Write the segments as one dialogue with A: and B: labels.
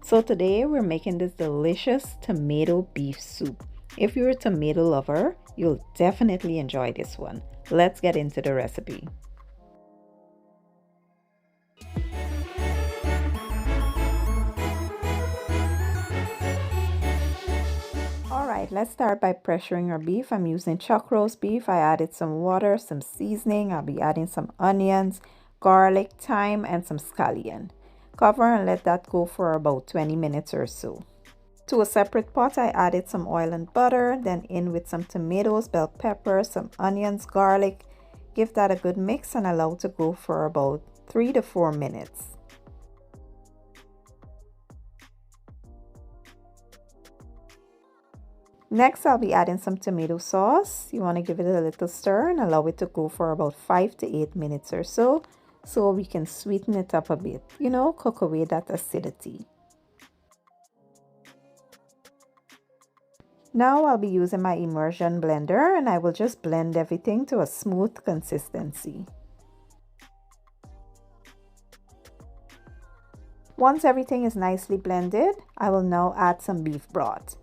A: So today we're making this delicious tomato beef soup. If you're a tomato lover, you'll definitely enjoy this one. Let's get into the recipe. Alright, let's start by pressuring our beef. I'm using chuck roast beef. I added some water, some seasoning. I'll be adding some onions, garlic, thyme, and some scallion. Cover and let that go for about 20 minutes or so. To a separate pot, I added some oil and butter, then in with some tomatoes, bell pepper, some onions, garlic. Give that a good mix and allow to go for about 3 to 4 minutes. Next, I'll be adding some tomato sauce. You want to give it a little stir and allow it to go for about 5 to 8 minutes or so we can sweeten it up a bit. Cook away that acidity. Now I'll be using my immersion blender and I will just blend everything to a smooth consistency. Once everything is nicely blended, I will now add some beef broth.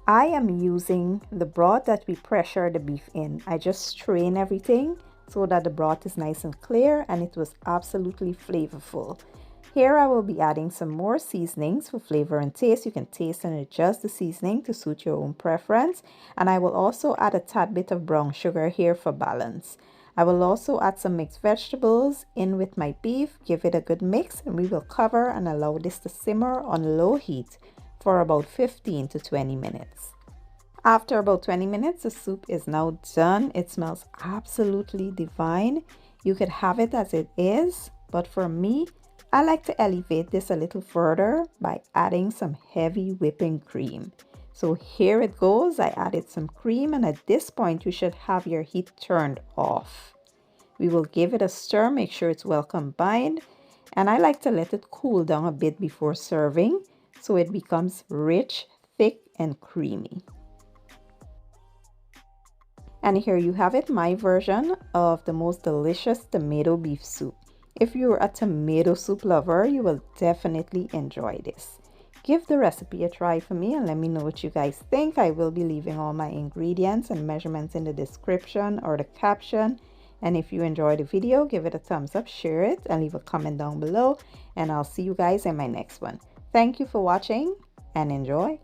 A: I am using the broth that we pressure the beef in. I just strain everything so that the broth is nice and clear, and it was absolutely flavorful. Here I will be adding some more seasonings for flavor and taste. You can taste and adjust the seasoning to suit your own preference. And I will also add a tad bit of brown sugar here for balance. I will also add some mixed vegetables in with my beef, give it a good mix, and we will cover and allow this to simmer on low heat for about 15 to 20 minutes. After about 20 minutes, the soup is now done. It smells absolutely divine. You could have it as it is, but for me, I like to elevate this a little further by adding some heavy whipping cream. So here it goes. I added some cream, and at this point, you should have your heat turned off. We will give it a stir, make sure it's well combined, and I like to let it cool down a bit before serving so it becomes rich, thick, and creamy. And here you have it, my version of the most delicious tomato beef soup. If you're a tomato soup lover, you will definitely enjoy this. Give the recipe a try for me and let me know what you guys think. I will be leaving all my ingredients and measurements in the description or the caption. And if you enjoyed the video, give it a thumbs up, share it, and leave a comment down below. And I'll see you guys in my next one. Thank you for watching and enjoy.